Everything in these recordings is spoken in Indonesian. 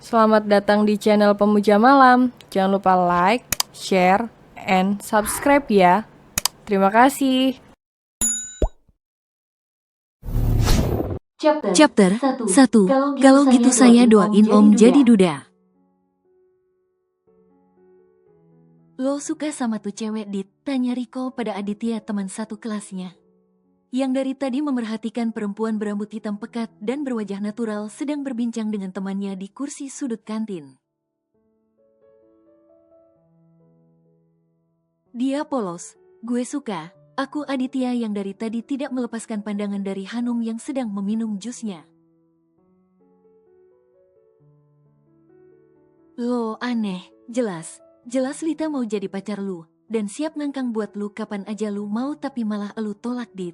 Selamat datang di channel Pemuja Malam. Jangan lupa like, share, and subscribe ya. Terima kasih. Chapter 1. Kalau gitu saya doain Om jadi duda. Lo suka sama tuh cewek Dit? Tanya Riko pada Aditya, teman satu kelasnya, yang dari tadi memerhatikan perempuan berambut hitam pekat dan berwajah natural sedang berbincang dengan temannya di kursi sudut kantin. Dia polos. Gue suka. Aku Aditya yang dari tadi tidak melepaskan pandangan dari Hanum yang sedang meminum jusnya. Lo aneh, jelas Lita mau jadi pacar lu, dan siap ngangkang buat lu kapan aja lu mau, tapi malah lu tolak Dit.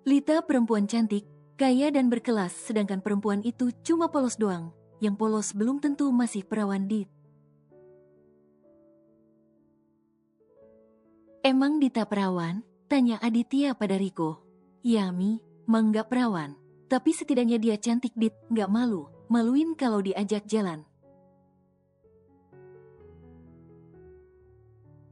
Lita perempuan cantik, kaya dan berkelas, sedangkan perempuan itu cuma polos doang. Yang polos belum tentu masih perawan Dit. Emang Dita perawan? Tanya Aditya pada Riko. Yami, mang gak perawan. Tapi setidaknya dia cantik Dit, gak malu. Maluin kalau diajak jalan.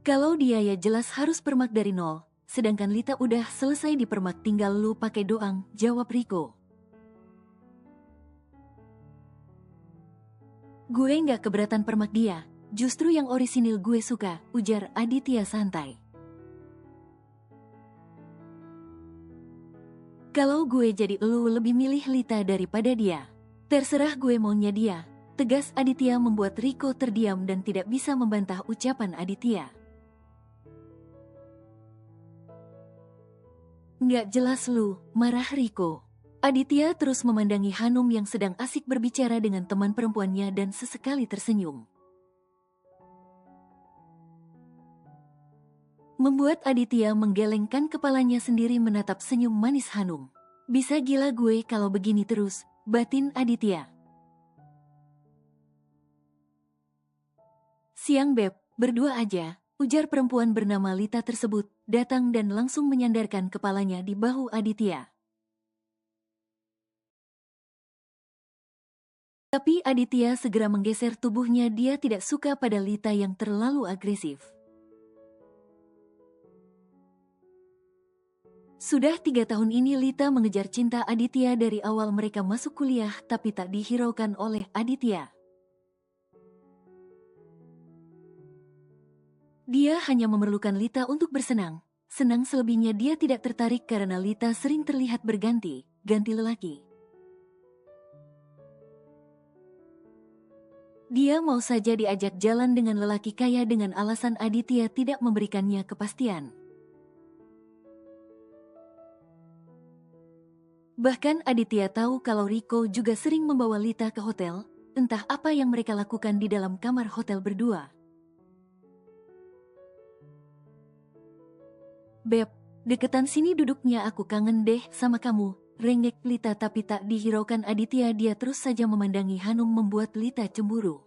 Kalau dia ya jelas harus permak dari nol, sedangkan Lita udah selesai dipermak, tinggal lu pakai doang, jawab Riko. Gue nggak keberatan permak dia, justru yang orisinil gue suka, ujar Aditya santai. Kalau gue jadi lu lebih milih Lita daripada dia. Terserah gue maunya dia, tegas Aditya membuat Riko terdiam dan tidak bisa membantah ucapan Aditya. Nggak jelas lu, marah Riko. Aditya terus memandangi Hanum yang sedang asik berbicara dengan teman perempuannya dan sesekali tersenyum. Membuat Aditya menggelengkan kepalanya sendiri menatap senyum manis Hanum. Bisa gila gue kalau begini terus, batin Aditya. Siang Beb, berdua aja, ujar perempuan bernama Lita tersebut, datang dan langsung menyandarkan kepalanya di bahu Aditya. Tapi Aditya segera menggeser tubuhnya, dia tidak suka pada Lita yang terlalu agresif. Sudah 3 tahun ini Lita mengejar cinta Aditya dari awal mereka masuk kuliah, tapi tak dihiraukan oleh Aditya. Dia hanya memerlukan Lita untuk bersenang. Senang selebihnya dia tidak tertarik karena Lita sering terlihat ganti lelaki. Dia mau saja diajak jalan dengan lelaki kaya dengan alasan Aditya tidak memberikannya kepastian. Bahkan Aditya tahu kalau Riko juga sering membawa Lita ke hotel, entah apa yang mereka lakukan di dalam kamar hotel berdua. Beb, deketan sini duduknya, aku kangen deh sama kamu, rengek Lita, tapi tak dihiraukan Aditya, dia terus saja memandangi Hanum membuat Lita cemburu.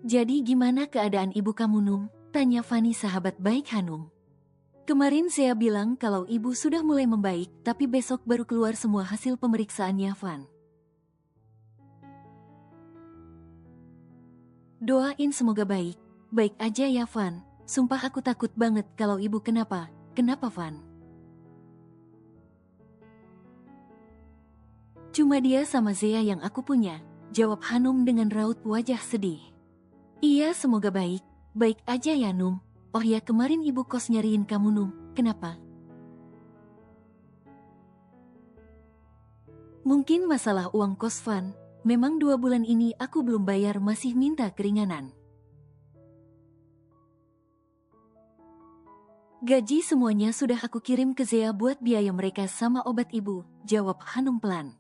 Jadi gimana keadaan ibu kamu Num? Tanya Fani, sahabat baik Hanum. Kemarin saya bilang kalau ibu sudah mulai membaik, tapi besok baru keluar semua hasil pemeriksaannya Van. Doain semoga baik. Baik aja ya Van, sumpah aku takut banget kalau ibu kenapa Van? Cuma dia sama Zea yang aku punya, jawab Hanum dengan raut wajah sedih. Iya semoga baik, baik aja ya Num. Oh ya, kemarin ibu kos nyariin kamu Num, kenapa? Mungkin masalah uang kos Van, memang 2 bulan ini aku belum bayar, masih minta keringanan. Gaji semuanya sudah aku kirim ke Zea buat biaya mereka sama obat ibu, jawab Hanum pelan.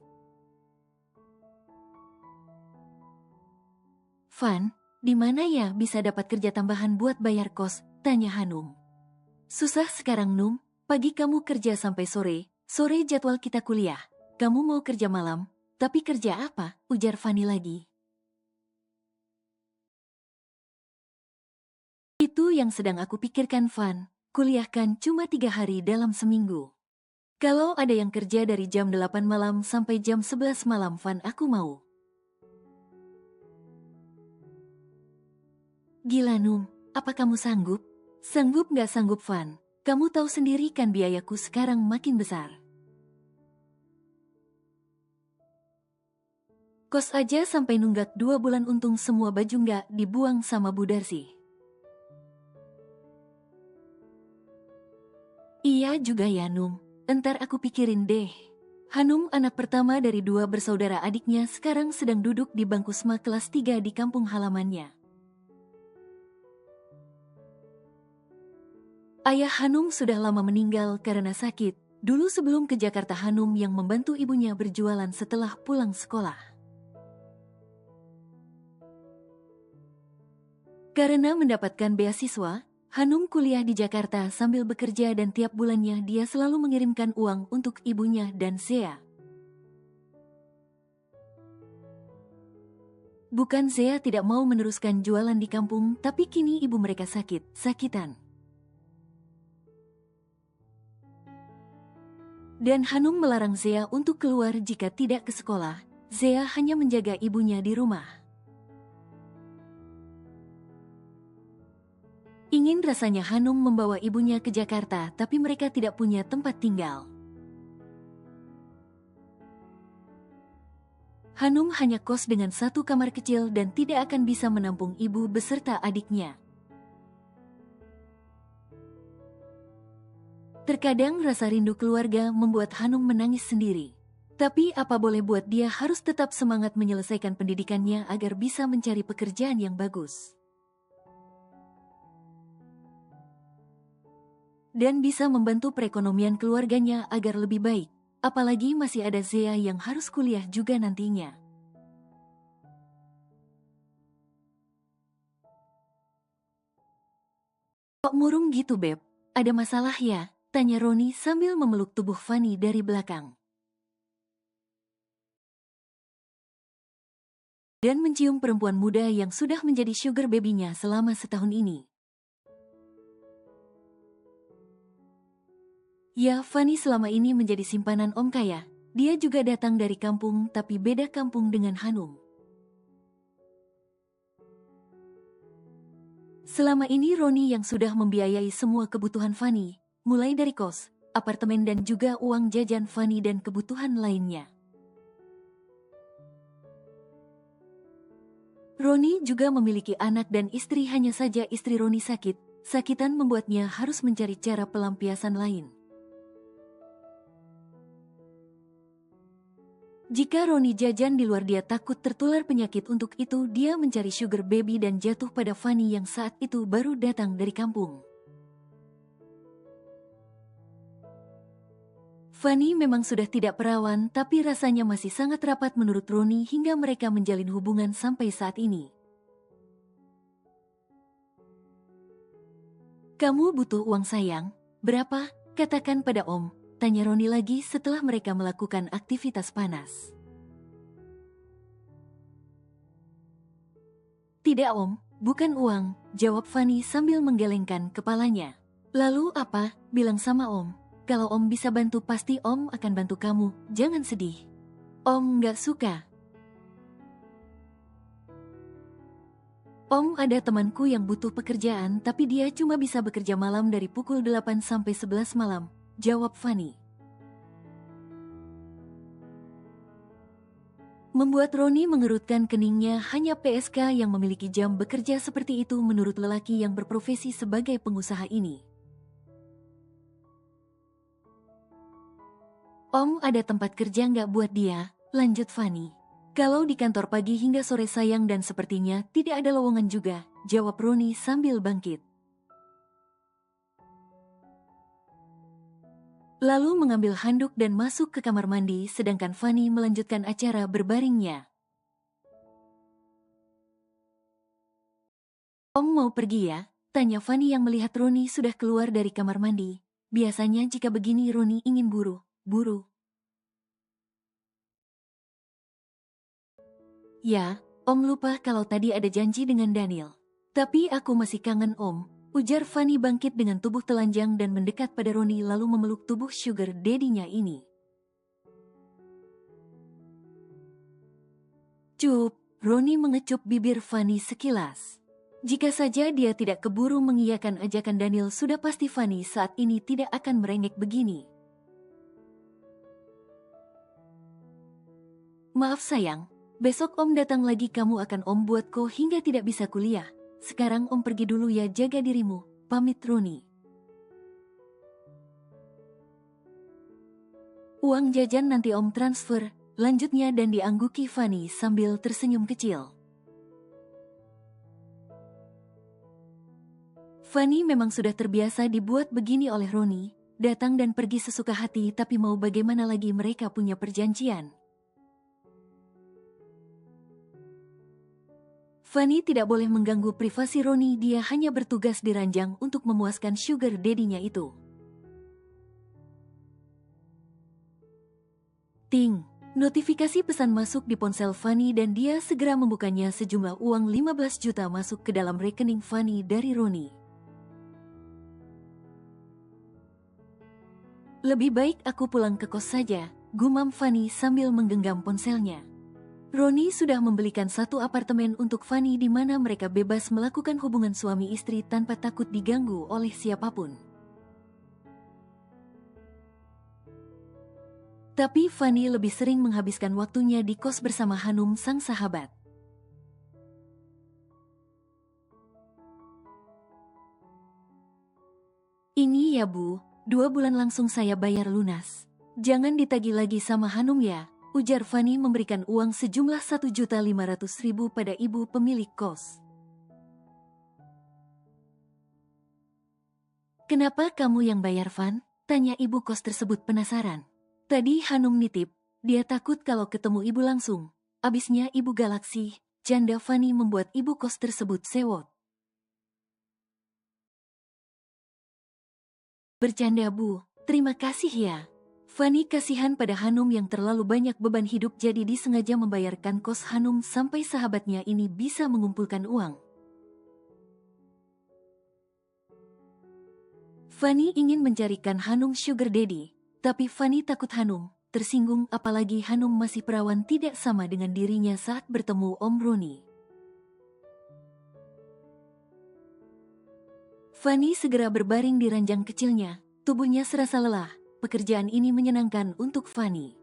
Van, di mana ya bisa dapat kerja tambahan buat bayar kos? Tanya Hanum. Susah sekarang Num, pagi kamu kerja sampai sore jadwal kita kuliah. Kamu mau kerja malam, tapi kerja apa? Ujar Fani lagi. Itu yang sedang aku pikirkan Van, kuliah kan cuma 3 hari dalam seminggu. Kalau ada yang kerja dari jam 8 malam sampai jam 11 malam, Van, aku mau. Gila, Num. Apa kamu sanggup? Sanggup nggak sanggup, Van? Kamu tahu sendiri kan biayaku sekarang makin besar. Kos aja sampai nunggak 2 bulan, untung semua baju nggak dibuang sama Bu Darsi. Iya juga ya, Num. Entar aku pikirin deh. Hanum, anak pertama dari 2 bersaudara adiknya, sekarang sedang duduk di bangku SMA kelas 3 di kampung halamannya. Ayah Hanum sudah lama meninggal karena sakit. Dulu sebelum ke Jakarta, Hanum yang membantu ibunya berjualan setelah pulang sekolah. Karena mendapatkan beasiswa, Hanum kuliah di Jakarta sambil bekerja dan tiap bulannya dia selalu mengirimkan uang untuk ibunya dan Zea. Bukan Zea tidak mau meneruskan jualan di kampung, tapi kini ibu mereka sakitan. Dan Hanum melarang Zea untuk keluar jika tidak ke sekolah. Zea hanya menjaga ibunya di rumah. Ingin rasanya Hanum membawa ibunya ke Jakarta, tapi mereka tidak punya tempat tinggal. Hanum hanya kos dengan 1 kamar kecil dan tidak akan bisa menampung ibu beserta adiknya. Terkadang rasa rindu keluarga membuat Hanum menangis sendiri. Tapi apa boleh buat, dia harus tetap semangat menyelesaikan pendidikannya agar bisa mencari pekerjaan yang bagus. Dan bisa membantu perekonomian keluarganya agar lebih baik. Apalagi masih ada Zea yang harus kuliah juga nantinya. Kok murung gitu, Beb? Ada masalah ya? Tanya Roni sambil memeluk tubuh Fanny dari belakang. Dan mencium perempuan muda yang sudah menjadi sugar baby-nya selama setahun ini. Ya, Fanny selama ini menjadi simpanan Om Kaya. Dia juga datang dari kampung, tapi beda kampung dengan Hanum. Selama ini Roni yang sudah membiayai semua kebutuhan Fanny, mulai dari kos, apartemen dan juga uang jajan Fanny dan kebutuhan lainnya. Roni juga memiliki anak dan istri, hanya saja istri Roni sakitan membuatnya harus mencari cara pelampiasan lain. Jika Roni jajan di luar, dia takut tertular penyakit, untuk itu dia mencari sugar baby dan jatuh pada Fanny yang saat itu baru datang dari kampung. Fanny memang sudah tidak perawan, tapi rasanya masih sangat rapat menurut Roni hingga mereka menjalin hubungan sampai saat ini. Kamu butuh uang, sayang? Berapa? Katakan pada Om, tanya Roni lagi setelah mereka melakukan aktivitas panas. Tidak Om, bukan uang, jawab Fanny sambil menggelengkan kepalanya. Lalu apa? Bilang sama Om. Kalau Om bisa bantu pasti Om akan bantu kamu, jangan sedih. Om nggak suka. Om, ada temanku yang butuh pekerjaan tapi dia cuma bisa bekerja malam dari pukul 8 sampai 11 malam, jawab Fanny. Membuat Roni mengerutkan keningnya, hanya PSK yang memiliki jam bekerja seperti itu menurut lelaki yang berprofesi sebagai pengusaha ini. Om, ada tempat kerja nggak buat dia? Lanjut Fanny. Kalau di kantor pagi hingga sore sayang, dan sepertinya tidak ada lowongan juga, jawab Roni sambil bangkit. Lalu mengambil handuk dan masuk ke kamar mandi, sedangkan Fanny melanjutkan acara berbaringnya. Om mau pergi ya? Tanya Fanny yang melihat Roni sudah keluar dari kamar mandi. Biasanya jika begini Roni ingin buru-buru. Ya, Om lupa kalau tadi ada janji dengan Daniel. Tapi aku masih kangen Om. ujar Fanny bangkit dengan tubuh telanjang dan mendekat pada Roni lalu memeluk tubuh sugar daddy-nya ini. Cup, Roni mengecup bibir Fanny sekilas. Jika saja dia tidak keburu mengiyakan ajakan Daniel, sudah pasti Fanny saat ini tidak akan merengek begini. Maaf sayang, besok Om datang lagi, kamu akan Om buatku hingga tidak bisa kuliah. Sekarang Om pergi dulu ya, jaga dirimu, pamit Roni. Uang jajan nanti Om transfer, lanjutnya dan diangguki Fanny sambil tersenyum kecil. Fanny memang sudah terbiasa dibuat begini oleh Roni, datang dan pergi sesuka hati, tapi mau bagaimana lagi, mereka punya perjanjian. Fanny tidak boleh mengganggu privasi Roni, dia hanya bertugas di ranjang untuk memuaskan sugar daddy-nya itu. Ting, notifikasi pesan masuk di ponsel Fanny dan dia segera membukanya. Sejumlah uang 15 juta masuk ke dalam rekening Fanny dari Roni. Lebih baik aku pulang ke kos saja, gumam Fanny sambil menggenggam ponselnya. Roni sudah membelikan satu apartemen untuk Fanny di mana mereka bebas melakukan hubungan suami istri tanpa takut diganggu oleh siapapun. Tapi Fanny lebih sering menghabiskan waktunya di kos bersama Hanum sang sahabat. Ini ya Bu, 2 bulan langsung saya bayar lunas. Jangan ditagih lagi sama Hanum ya, ujar Fanny memberikan uang sejumlah 1.500.000 pada ibu pemilik kos. Kenapa kamu yang bayar, Van? Tanya ibu kos tersebut penasaran. Tadi Hanum nitip, dia takut kalau ketemu ibu langsung. Abisnya ibu galaksi, janda Fanny membuat ibu kos tersebut sewot. Bercanda Bu, terima kasih ya. Fanny kasihan pada Hanum yang terlalu banyak beban hidup, jadi disengaja membayarkan kos Hanum sampai sahabatnya ini bisa mengumpulkan uang. Fanny ingin mencarikan Hanum sugar daddy, tapi Fanny takut Hanum tersinggung, apalagi Hanum masih perawan tidak sama dengan dirinya saat bertemu Om Roni. Fanny segera berbaring di ranjang kecilnya, tubuhnya serasa lelah. Pekerjaan ini menyenangkan untuk Fanny.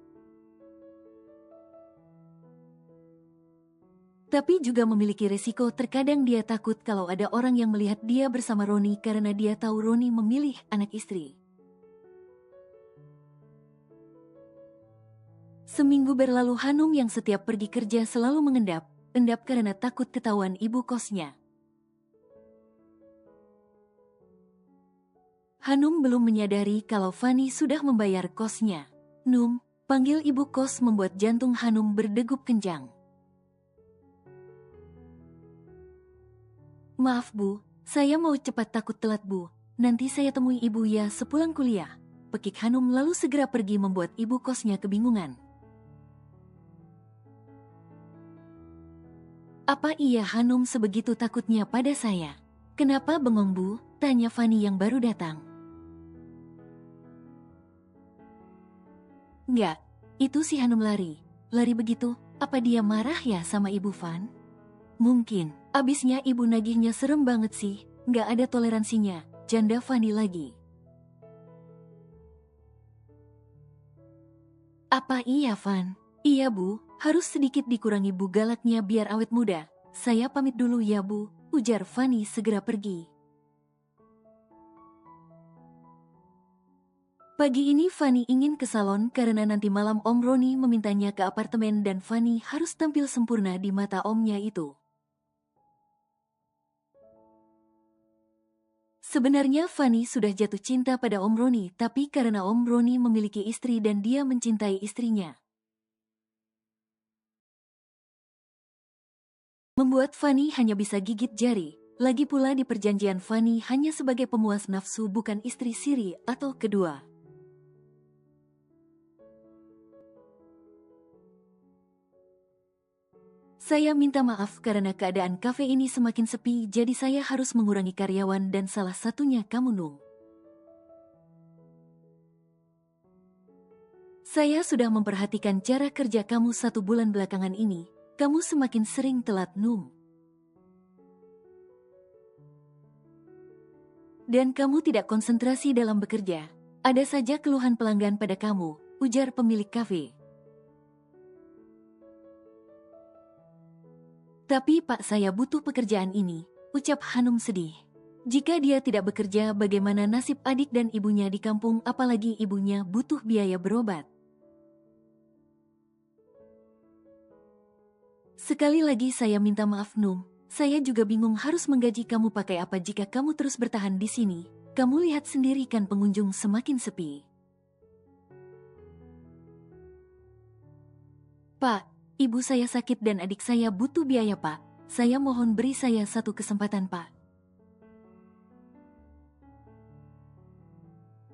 Tapi juga memiliki resiko, terkadang dia takut kalau ada orang yang melihat dia bersama Roni karena dia tahu Roni memilih anak istri. Seminggu berlalu, Hanum yang setiap pergi kerja selalu mengendap karena takut ketahuan ibu kosnya. Hanum belum menyadari kalau Fanny sudah membayar kosnya. Num, panggil ibu kos membuat jantung Hanum berdegup kencang. Maaf Bu, saya mau cepat, takut telat Bu. Nanti saya temui ibu ya sepulang kuliah. Pekik Hanum lalu segera pergi membuat ibu kosnya kebingungan. Apa iya Hanum sebegitu takutnya pada saya? Kenapa bengong Bu? Tanya Fanny yang baru datang. Enggak, itu si Hanum lari begitu. Apa dia marah ya sama ibu Van? Mungkin, abisnya ibu nagihnya serem banget sih, nggak ada toleransinya, janda Fanny lagi. Apa iya Van? Iya Bu, harus sedikit dikurangi Bu galaknya biar awet muda. Saya pamit dulu ya Bu, ujar Fanny segera pergi. Pagi ini Fanny ingin ke salon karena nanti malam Om Roni memintanya ke apartemen dan Fanny harus tampil sempurna di mata omnya itu. Sebenarnya Fanny sudah jatuh cinta pada Om Roni, tapi karena Om Roni memiliki istri dan dia mencintai istrinya, membuat Fanny hanya bisa gigit jari. Lagi pula di perjanjian Fanny hanya sebagai pemuas nafsu, bukan istri siri atau kedua. Saya minta maaf karena keadaan kafe ini semakin sepi, jadi saya harus mengurangi karyawan dan salah satunya kamu, Nung. Saya sudah memperhatikan cara kerja kamu 1 bulan belakangan ini. Kamu semakin sering telat, Nung. Dan kamu tidak konsentrasi dalam bekerja. Ada saja keluhan pelanggan pada kamu, ujar pemilik kafe. Tapi Pak, saya butuh pekerjaan ini, ucap Hanum sedih. Jika dia tidak bekerja, bagaimana nasib adik dan ibunya di kampung, apalagi ibunya butuh biaya berobat. Sekali lagi saya minta maaf, Nung. Saya juga bingung harus menggaji kamu pakai apa jika kamu terus bertahan di sini. Kamu lihat sendiri kan pengunjung semakin sepi. Pak, ibu saya sakit dan adik saya butuh biaya, Pak. Saya mohon beri saya 1 kesempatan, Pak.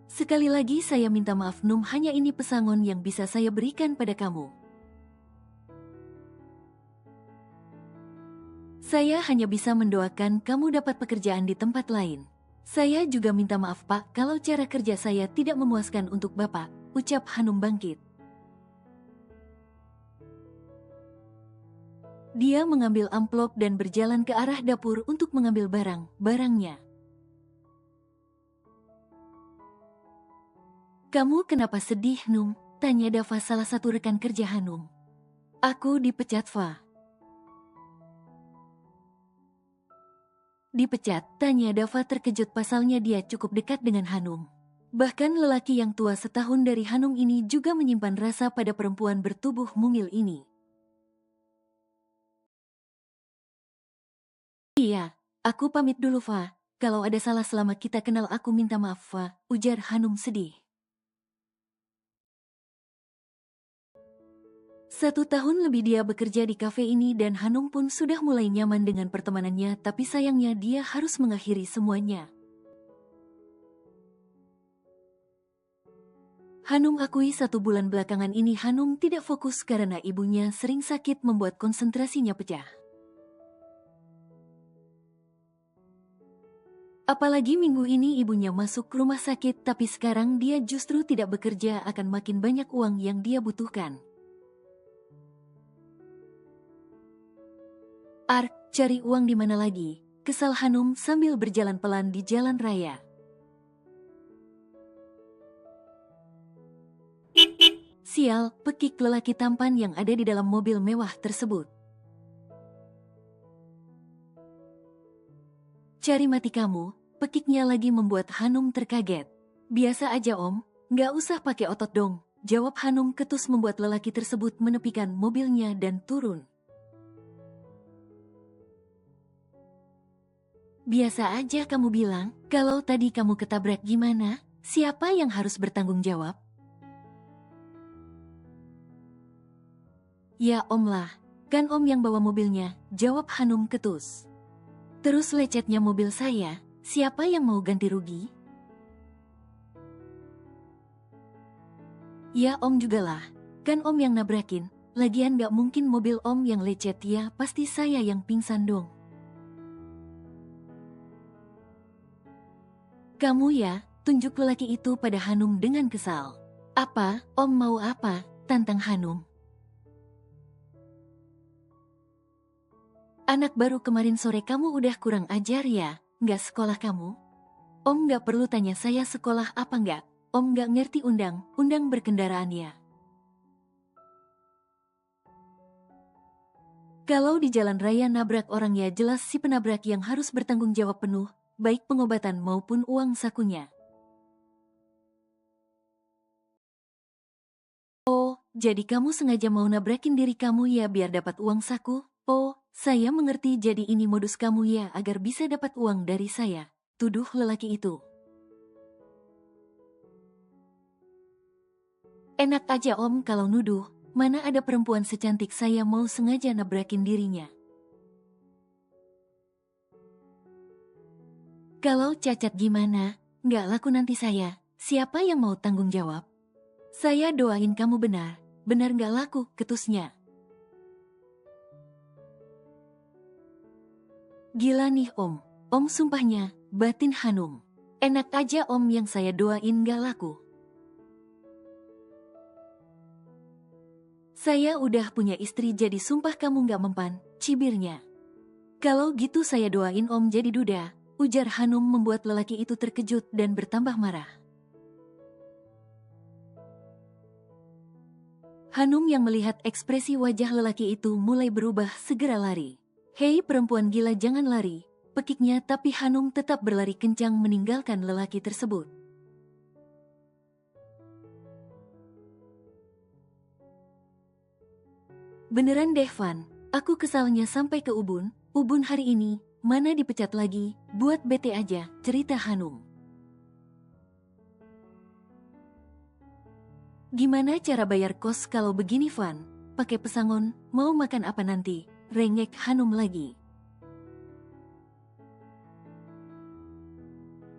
Sekali lagi saya minta maaf, Num, hanya ini pesangon yang bisa saya berikan pada kamu. Saya hanya bisa mendoakan kamu dapat pekerjaan di tempat lain. Saya juga minta maaf, Pak, kalau cara kerja saya tidak memuaskan untuk Bapak, ucap Hanum bangkit. Dia mengambil amplop dan berjalan ke arah dapur untuk mengambil barang-barangnya. Kamu kenapa sedih, Num? Tanya Dava, salah satu rekan kerja Hanum. Aku dipecat, Fa. Dipecat, tanya Dava terkejut, pasalnya dia cukup dekat dengan Hanum. Bahkan lelaki yang tua setahun dari Hanum ini juga menyimpan rasa pada perempuan bertubuh mungil ini. Iya, aku pamit dulu, Fa. Kalau ada salah selama kita kenal aku minta maaf, Fa, ujar Hanum sedih. 1 tahun lebih dia bekerja di kafe ini dan Hanum pun sudah mulai nyaman dengan pertemanannya, tapi sayangnya dia harus mengakhiri semuanya. Hanum akui 1 bulan belakangan ini Hanum tidak fokus karena ibunya sering sakit membuat konsentrasinya pecah. Apalagi minggu ini ibunya masuk rumah sakit, tapi sekarang dia justru tidak bekerja, akan makin banyak uang yang dia butuhkan. Cari uang di mana lagi? Kesal Hanum sambil berjalan pelan di jalan raya. Sial, pekik lelaki tampan yang ada di dalam mobil mewah tersebut. Cari mati kamu, pekiknya lagi membuat Hanum terkaget. Biasa aja, Om, nggak usah pakai otot dong, jawab Hanum ketus membuat lelaki tersebut menepikan mobilnya dan turun. Biasa aja kamu bilang, kalau tadi kamu ketabrak gimana? Siapa yang harus bertanggung jawab? Ya Om lah, kan Om yang bawa mobilnya, jawab Hanum ketus. Terus lecetnya mobil saya, siapa yang mau ganti rugi? Ya Om juga lah, kan Om yang nabrakin, lagian gak mungkin mobil Om yang lecet, ya pasti saya yang pingsan dong. Kamu ya, tunjuk lelaki itu pada Hanum dengan kesal. Apa, Om mau apa? Tantang Hanum. Anak baru kemarin sore kamu udah kurang ajar ya, nggak sekolah kamu? Om nggak perlu tanya saya sekolah apa nggak, Om nggak ngerti undang berkendaraan ya. Kalau di jalan raya nabrak orang ya jelas si penabrak yang harus bertanggung jawab penuh, baik pengobatan maupun uang sakunya. Oh, jadi kamu sengaja mau nabrakin diri kamu ya biar dapat uang saku? Oh, saya mengerti, jadi ini modus kamu ya agar bisa dapat uang dari saya, tuduh lelaki itu. Enak aja Om kalau nuduh, mana ada perempuan secantik saya mau sengaja nabrakin dirinya. Kalau cacat gimana? Nggak laku nanti saya, siapa yang mau tanggung jawab? Saya doain kamu benar nggak laku, ketusnya. Gila nih om. Om sumpahnya, batin Hanum. Enak aja om yang saya doain gak laku. Saya udah punya istri jadi sumpah kamu gak mempan, cibirnya. Kalau gitu saya doain om jadi duda, ujar Hanum membuat lelaki itu terkejut dan bertambah marah. Hanum yang melihat ekspresi wajah lelaki itu mulai berubah segera lari. Hei perempuan gila jangan lari, pekiknya tapi Hanum tetap berlari kencang meninggalkan lelaki tersebut. Beneran deh Van, aku kesalnya sampai ke Ubun hari ini, mana dipecat lagi, buat bete aja, cerita Hanum. Gimana cara bayar kos kalau begini Van? Pakai pesangon, mau makan apa nanti? Rengek Hanum lagi.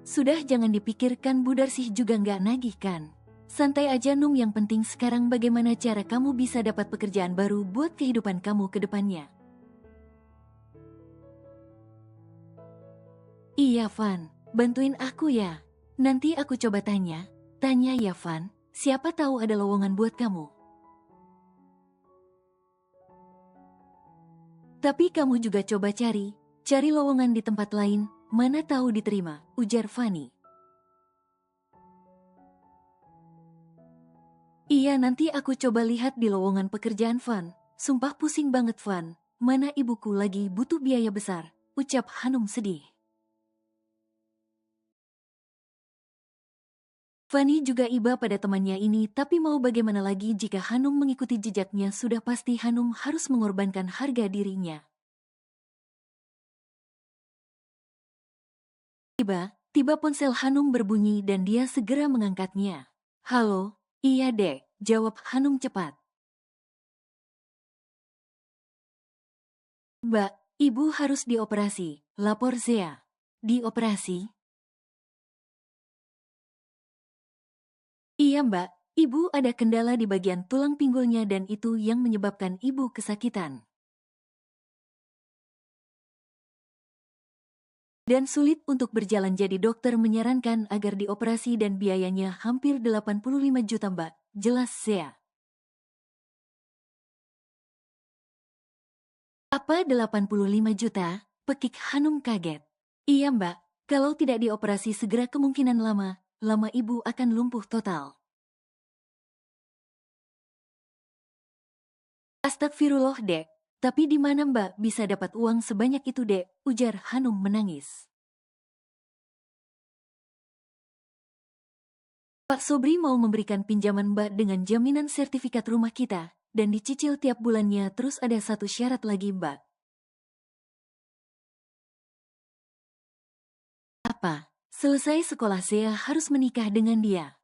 Sudah jangan dipikirkan Bu Darsih juga nggak nagih kan? Santai aja Num, yang penting sekarang bagaimana cara kamu bisa dapat pekerjaan baru buat kehidupan kamu ke depannya. Iya Van, bantuin aku ya. Nanti aku coba tanya ya Van, siapa tahu ada lowongan buat kamu. Tapi kamu juga coba cari lowongan di tempat lain, mana tahu diterima, ujar Fanny. Iya nanti aku coba lihat di lowongan pekerjaan Van. Sumpah pusing banget Van, mana ibuku lagi butuh biaya besar, ucap Hanum sedih. Fanny juga iba pada temannya ini, tapi mau bagaimana lagi jika Hanum mengikuti jejaknya, sudah pasti Hanum harus mengorbankan harga dirinya. Tiba ponsel Hanum berbunyi dan dia segera mengangkatnya. Halo, iya dek, jawab Hanum cepat. Mbak, ibu harus dioperasi, lapor Zea. Dioperasi? Iya mbak, ibu ada kendala di bagian tulang pinggulnya dan itu yang menyebabkan ibu kesakitan. Dan sulit untuk berjalan, jadi dokter menyarankan agar dioperasi dan biayanya hampir 85 juta mbak, jelas Zea. Apa 85 juta? Pekik Hanum kaget. Iya mbak, kalau tidak dioperasi segera kemungkinan lama ibu akan lumpuh total. Astagfirullah dek, tapi di mana mbak bisa dapat uang sebanyak itu dek, ujar Hanum menangis. Pak Sobri mau memberikan pinjaman mbak dengan jaminan sertifikat rumah kita, dan dicicil tiap bulannya, terus ada satu syarat lagi mbak. Apa? Selesai sekolah Zea harus menikah dengan dia.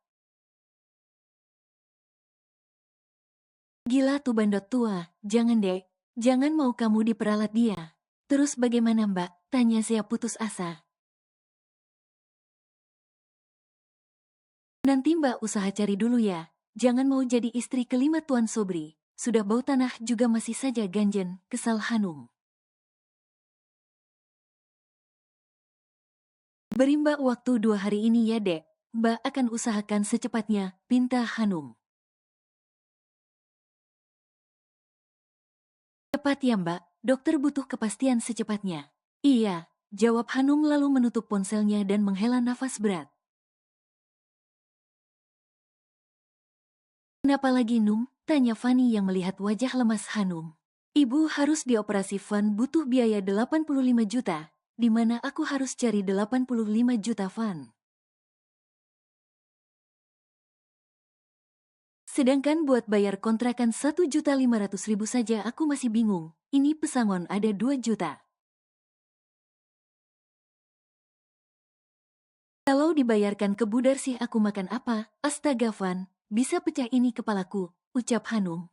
Gila tuh bandot tua, jangan dek, jangan mau kamu diperalat dia. Terus bagaimana mbak? Tanya Zea putus asa. Nanti mbak usaha cari dulu ya, jangan mau jadi istri kelima Tuan Sobri. Sudah bau tanah juga masih saja ganjen, kesal Hanum. Beri mbak waktu 2 hari ini ya dek, mbak akan usahakan secepatnya, pinta Hanum. Cepat ya mbak, dokter butuh kepastian secepatnya. Iya, jawab Hanum lalu menutup ponselnya dan menghela nafas berat. Kenapa lagi Num? Tanya Fanny yang melihat wajah lemas Hanum. Ibu harus dioperasi Van, butuh biaya 85 juta. Di mana aku harus cari 85 juta Van? Sedangkan buat bayar kontrakan 1.500.000 saja aku masih bingung. Ini pesangon ada 2 juta. Kalau dibayarkan ke Bu Darsih aku makan apa? Astaga Van, bisa pecah ini kepalaku, ucap Hanum.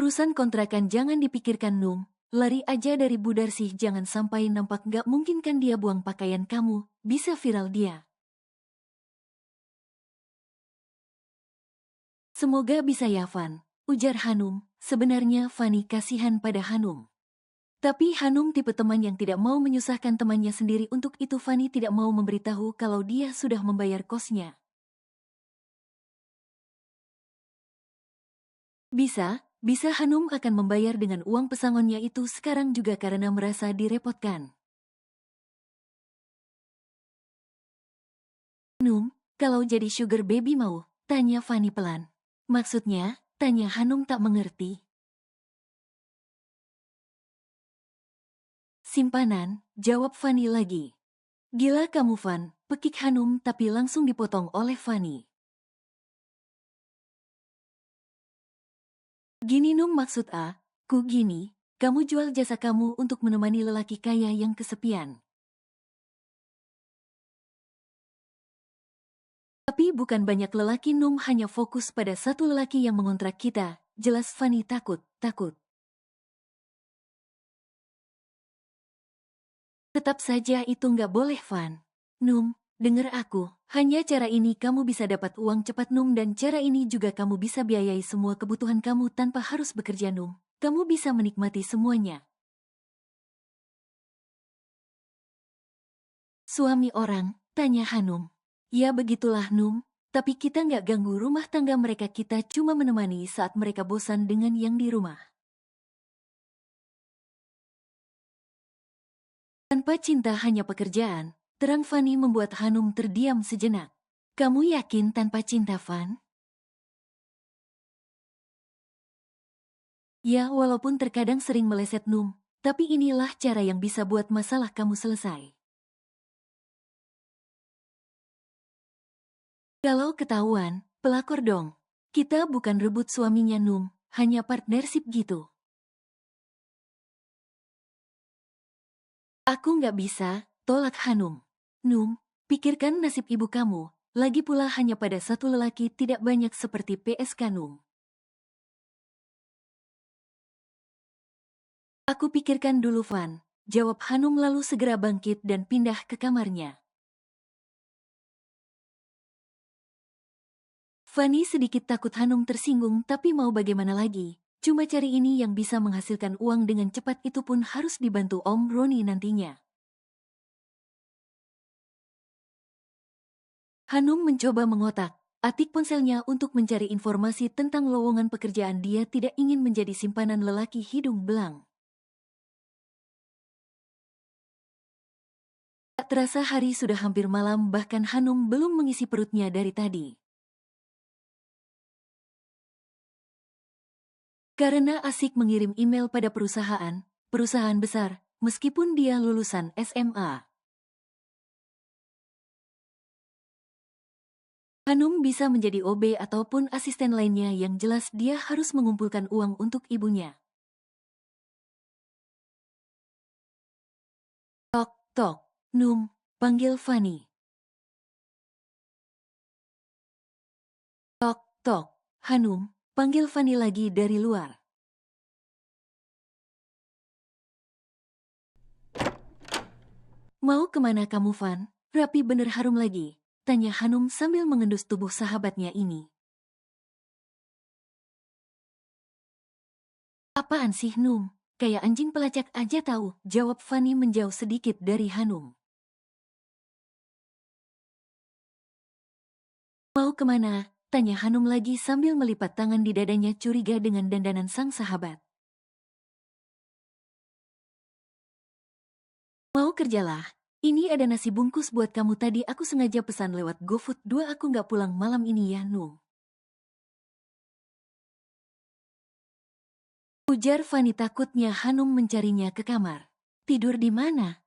Urusan kontrakan jangan dipikirkan Num, lari aja dari Bu Darsih, jangan sampai nampak gak mungkin kan dia buang pakaian kamu, bisa viral dia. Semoga bisa ya Van, ujar Hanum, sebenarnya Fanny kasihan pada Hanum. Tapi Hanum tipe teman yang tidak mau menyusahkan temannya sendiri, untuk itu Fanny tidak mau memberitahu kalau dia sudah membayar kosnya. Bisa Hanum akan membayar dengan uang pesangonnya itu sekarang juga karena merasa direpotkan. Num, kalau jadi sugar baby mau? Tanya Fanny pelan. Maksudnya, tanya Hanum tak mengerti. Simpanan, jawab Fanny lagi. Gila kamu Van, pekik Hanum tapi langsung dipotong oleh Fanny. Gini Num, maksud ku gini, kamu jual jasa kamu untuk menemani lelaki kaya yang kesepian. Tapi bukan banyak lelaki Num, hanya fokus pada satu lelaki yang mengontrak kita. Jelas Fanny takut. Tetap saja itu nggak boleh Van. Num, denger aku, hanya cara ini kamu bisa dapat uang cepat Num, dan cara ini juga kamu bisa biayai semua kebutuhan kamu tanpa harus bekerja Num. Kamu bisa menikmati semuanya. Suami orang, tanya Hanum. Ya begitulah Num, tapi kita nggak ganggu rumah tangga mereka, kita cuma menemani saat mereka bosan dengan yang di rumah. Tanpa cinta hanya pekerjaan, terang Fanny membuat Hanum terdiam sejenak. Kamu yakin tanpa cinta, Van? Ya, walaupun terkadang sering meleset Num, tapi inilah cara yang bisa buat masalah kamu selesai. Kalau ketahuan, pelakor dong. Kita bukan rebut suaminya Num, hanya partnership gitu. Aku nggak bisa, tolak Hanum. Num, pikirkan nasib ibu kamu, lagi pula hanya pada satu lelaki, tidak banyak seperti PSK Num. Aku pikirkan dulu Van, jawab Hanum lalu segera bangkit dan pindah ke kamarnya. Fanny sedikit takut Hanum tersinggung, tapi mau bagaimana lagi, cuma cari ini yang bisa menghasilkan uang dengan cepat, itu pun harus dibantu Om Roni nantinya. Hanum mencoba mengotak atik ponselnya untuk mencari informasi tentang lowongan pekerjaan. Dia tidak ingin menjadi simpanan lelaki hidung belang. Tak terasa hari sudah hampir malam, bahkan Hanum belum mengisi perutnya dari tadi. Karena asik mengirim email pada perusahaan besar, meskipun dia lulusan SMA. Hanum bisa menjadi OB ataupun asisten lainnya, yang jelas dia harus mengumpulkan uang untuk ibunya. Tok, Num, panggil Fanny. Tok, Hanum, panggil Fanny lagi dari luar. Mau kemana kamu Van? Rapi bener harum lagi, tanya Hanum sambil mengendus tubuh sahabatnya ini. Apaan sih Num? Kayak anjing pelacak aja tahu, jawab Fanny menjauh sedikit dari Hanum. Mau kemana? Tanya Hanum lagi sambil melipat tangan di dadanya, curiga dengan dandanan sang sahabat. Mau kerjalah. Ini ada nasi bungkus buat kamu, tadi aku sengaja pesan lewat GoFood 2, aku nggak pulang malam ini ya Num. Ujar Fanny, takutnya Hanum mencarinya ke kamar. Tidur di mana?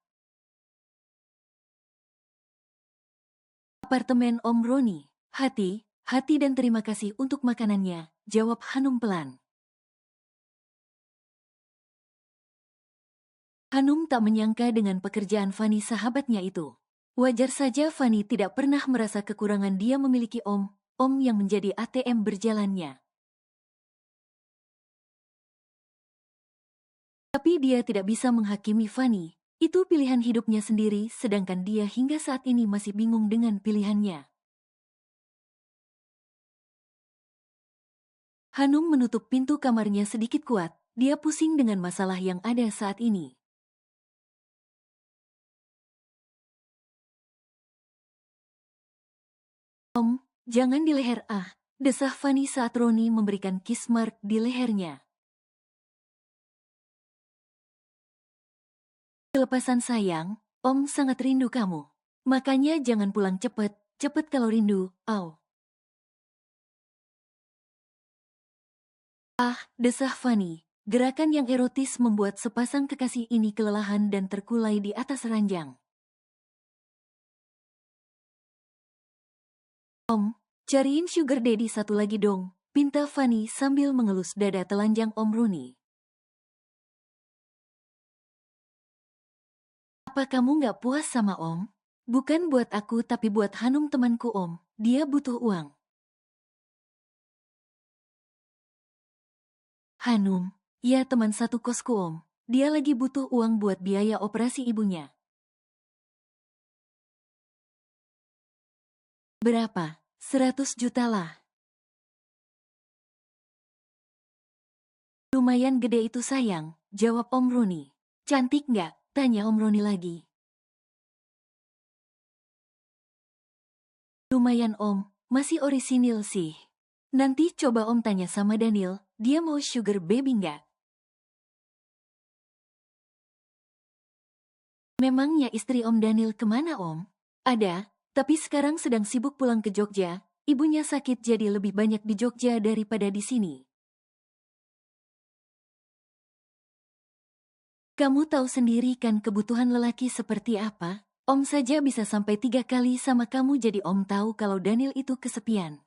Apartemen Om Roni. Hati dan terima kasih untuk makanannya, jawab Hanum pelan. Hanum tak menyangka dengan pekerjaan Fanny sahabatnya itu. Wajar saja Fanny tidak pernah merasa kekurangan dia memiliki om yang menjadi ATM berjalannya. Tapi dia tidak bisa menghakimi Fanny, itu pilihan hidupnya sendiri, sedangkan dia hingga saat ini masih bingung dengan pilihannya. Hanum menutup pintu kamarnya sedikit kuat. Dia pusing dengan masalah yang ada saat ini. Om, jangan di leher ah, desah Fanny saat Roni memberikan kiss mark di lehernya. Kelepasan sayang, Om sangat rindu kamu. Makanya jangan pulang cepet, cepet kalau rindu, au. Ah, desah Fanny. Gerakan yang erotis membuat sepasang kekasih ini kelelahan dan terkulai di atas ranjang. Om, cariin sugar daddy satu lagi dong, pinta Fanny sambil mengelus dada telanjang Om Rooney. Apa kamu nggak puas sama Om? Bukan buat aku tapi buat Hanum temanku Om, dia butuh uang. Hanum, ya teman satu kosku Om, dia lagi butuh uang buat biaya operasi ibunya. Berapa? 100 juta lah. Lumayan gede itu sayang, jawab Om Rooney. Cantik nggak? Tanya Om Rooney lagi. Lumayan Om, masih orisinil sih. Nanti coba Om tanya sama Daniel, dia mau sugar baby nggak? Memangnya istri Om Daniel kemana Om? Ada, tapi sekarang sedang sibuk pulang ke Jogja. Ibunya sakit jadi lebih banyak di Jogja daripada di sini. Kamu tahu sendiri kan kebutuhan lelaki seperti apa? Om saja bisa sampai 3 kali sama kamu jadi Om tahu kalau Daniel itu kesepian.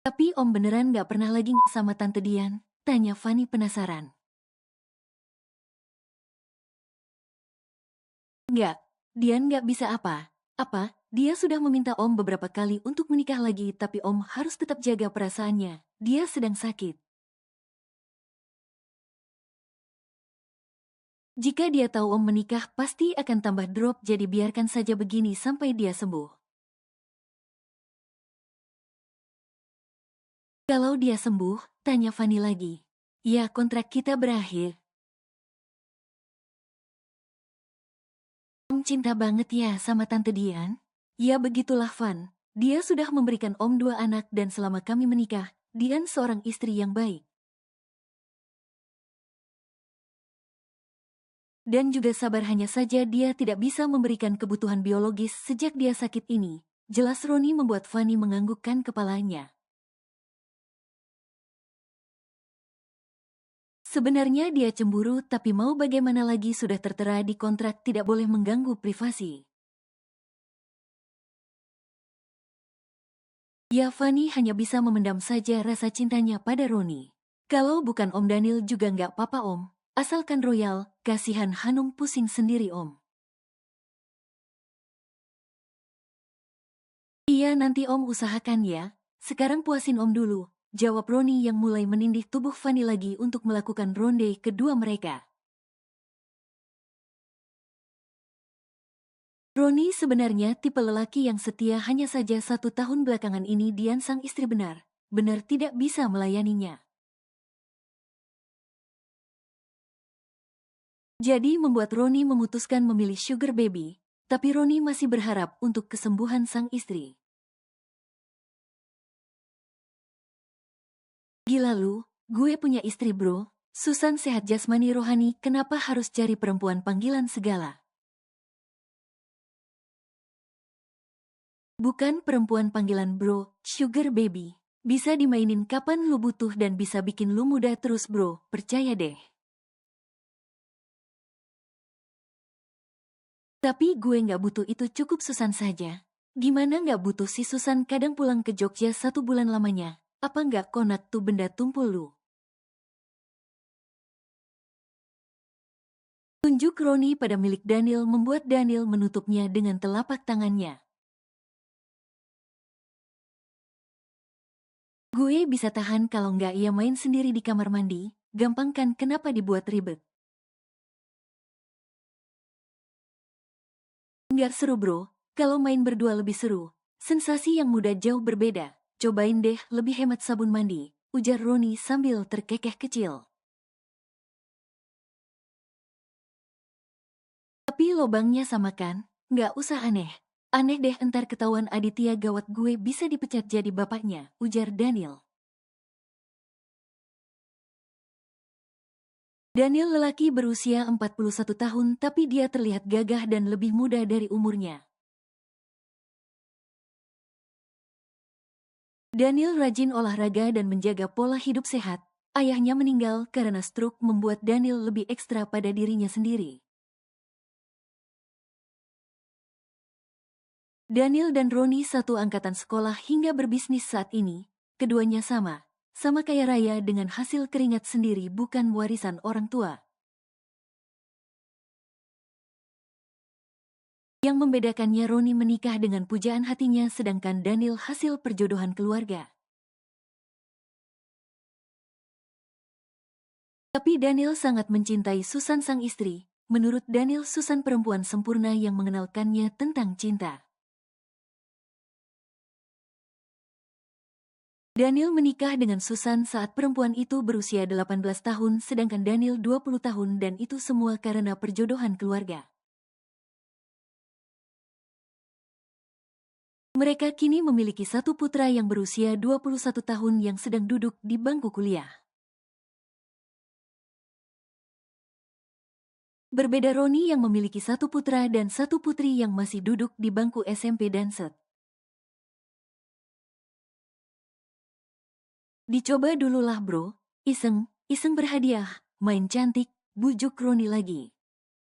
Tapi Om beneran gak pernah lagi sama Tante Dian? Tanya Fanny penasaran. Enggak, Dian gak bisa apa. Apa, dia sudah meminta Om beberapa kali untuk menikah lagi tapi Om harus tetap jaga perasaannya. Dia sedang sakit. Jika dia tahu Om menikah pasti akan tambah drop jadi biarkan saja begini sampai dia sembuh. Kalau dia sembuh, tanya Fanny lagi. Ya kontrak kita berakhir. Om cinta banget ya sama Tante Dian? Ya begitulah Van. Dia sudah memberikan Om 2 anak dan selama kami menikah, Dian seorang istri yang baik. Dan juga sabar hanya saja dia tidak bisa memberikan kebutuhan biologis sejak dia sakit ini. Jelas Roni membuat Fanny menganggukkan kepalanya. Sebenarnya dia cemburu tapi mau bagaimana lagi sudah tertera di kontrak tidak boleh mengganggu privasi. Ya Fanny hanya bisa memendam saja rasa cintanya pada Roni. Kalau bukan Om Daniel juga nggak apa-apa Om. Asalkan royal, kasihan Hanum pusing sendiri Om. Iya nanti Om usahakan ya. Sekarang puasin Om dulu. Jawab Roni yang mulai menindih tubuh Fanny lagi untuk melakukan ronde kedua mereka. Roni sebenarnya tipe lelaki yang setia hanya saja 1 tahun belakangan ini Dian sang istri benar tidak bisa melayaninya. Jadi membuat Roni memutuskan memilih sugar baby, tapi Roni masih berharap untuk kesembuhan sang istri. Gila lu, gue punya istri bro, Susan sehat jasmani rohani kenapa harus cari perempuan panggilan segala? Bukan perempuan panggilan bro, sugar baby. Bisa dimainin kapan lu butuh dan bisa bikin lu muda terus bro, percaya deh. Tapi gue nggak butuh itu cukup Susan saja. Gimana nggak butuh si Susan kadang pulang ke Jogja 1 bulan lamanya? Apa nggak konat tuh benda tumpul lu? Tunjuk Roni pada milik Daniel membuat Daniel menutupnya dengan telapak tangannya. Gue bisa tahan kalau nggak ia main sendiri di kamar mandi, gampang kan kenapa dibuat ribet? Nggak seru bro, kalau main berdua lebih seru. Sensasi yang mudah jauh berbeda. Cobain deh, lebih hemat sabun mandi, ujar Roni sambil terkekeh kecil. Tapi lobangnya sama kan? Nggak usah aneh. Aneh deh entar ketahuan Aditya gawat gue bisa dipecat jadi bapaknya, ujar Daniel. Daniel lelaki berusia 41 tahun tapi dia terlihat gagah dan lebih muda dari umurnya. Daniel rajin olahraga dan menjaga pola hidup sehat. Ayahnya meninggal karena stroke membuat Daniel lebih ekstra pada dirinya sendiri. Daniel dan Roni satu angkatan sekolah hingga berbisnis saat ini. Keduanya sama kaya raya dengan hasil keringat sendiri bukan warisan orang tua. Yang membedakannya Roni menikah dengan pujaan hatinya sedangkan Daniel hasil perjodohan keluarga. Tapi Daniel sangat mencintai Susan sang istri. Menurut Daniel, Susan perempuan sempurna yang mengenalkannya tentang cinta. Daniel menikah dengan Susan saat perempuan itu berusia 18 tahun sedangkan Daniel 20 tahun dan itu semua karena perjodohan keluarga. Mereka kini memiliki satu putra yang berusia 21 tahun yang sedang duduk di bangku kuliah. Berbeda Roni yang memiliki satu putra dan satu putri yang masih duduk di bangku SMP dan SET. Dicoba dululah bro, iseng berhadiah, main cantik, bujuk Roni lagi.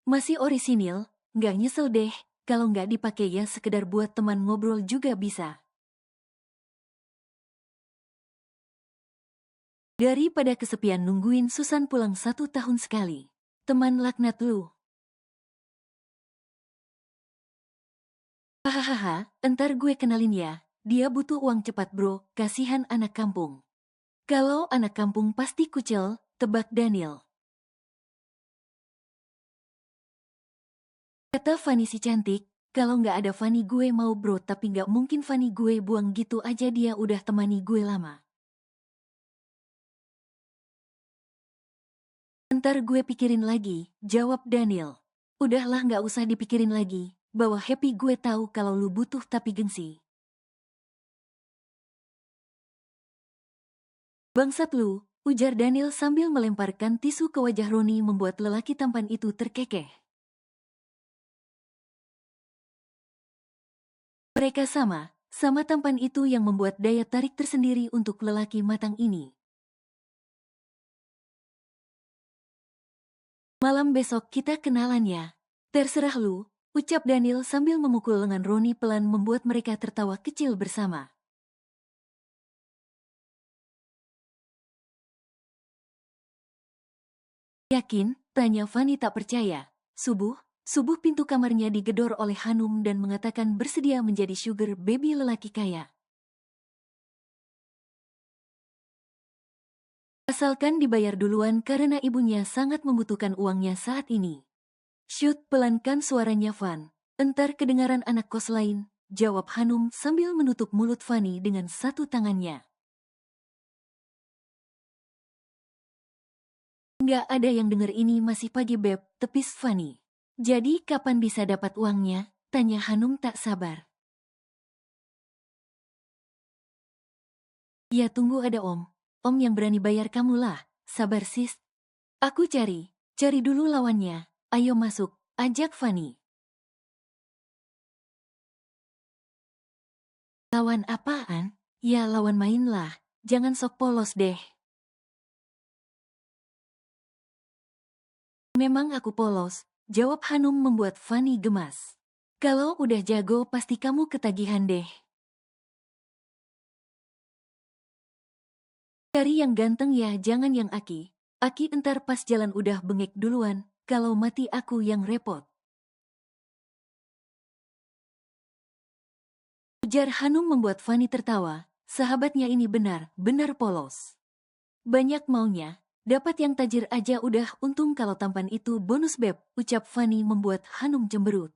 Masih orisinil, nggak nyesel deh, kalau nggak dipakai ya sekedar buat teman ngobrol juga bisa. Daripada kesepian nungguin Susan pulang 1 tahun sekali. Teman laknat lu. Hahaha, entar gue kenalin ya, dia butuh uang cepat bro, kasihan anak kampung. Kalau anak kampung pasti kucel, tebak Daniel. Kata Fanny si cantik, kalau nggak ada Fanny gue mau bro tapi nggak mungkin Fanny gue buang gitu aja dia udah temani gue lama. Ntar gue pikirin lagi, jawab Daniel. Udahlah nggak usah dipikirin lagi, bahwa happy gue tahu kalau lu butuh tapi gengsi. Bangsat lu, ujar Daniel sambil melemparkan tisu ke wajah Roni membuat lelaki tampan itu terkekeh. Mereka sama tampan itu yang membuat daya tarik tersendiri untuk lelaki matang ini. Malam besok kita kenalan ya. Terserah lu, ucap Daniel sambil memukul lengan Roni pelan membuat mereka tertawa kecil bersama. Yakin? Tanya Fanny tak percaya. Subuh pintu kamarnya digedor oleh Hanum dan mengatakan bersedia menjadi sugar baby lelaki kaya. Asalkan dibayar duluan karena ibunya sangat membutuhkan uangnya saat ini. Shoot, pelankan suaranya Van. Entar kedengaran anak kos lain, jawab Hanum sambil menutup mulut Fanny dengan satu tangannya. Nggak ada yang denger ini masih pagi beb, tepis Fanny. Jadi kapan bisa dapat uangnya? Tanya Hanum tak sabar. Ya tunggu ada om. Om yang berani bayar kamu lah. Sabar sis. Aku cari dulu lawannya. Ayo masuk, ajak Fanny. Lawan apaan? Ya lawan main lah. Jangan sok polos deh. Memang aku polos, jawab Hanum membuat Fanny gemas. Kalau udah jago pasti kamu ketagihan deh. Cari yang ganteng ya jangan yang aki. Aki entar pas jalan udah bengek duluan, kalau mati aku yang repot. Ujar Hanum membuat Fanny tertawa, sahabatnya ini benar polos. Banyak maunya, dapat yang tajir aja udah untung kalau tampan itu bonus beb, ucap Fanny membuat Hanum cemberut.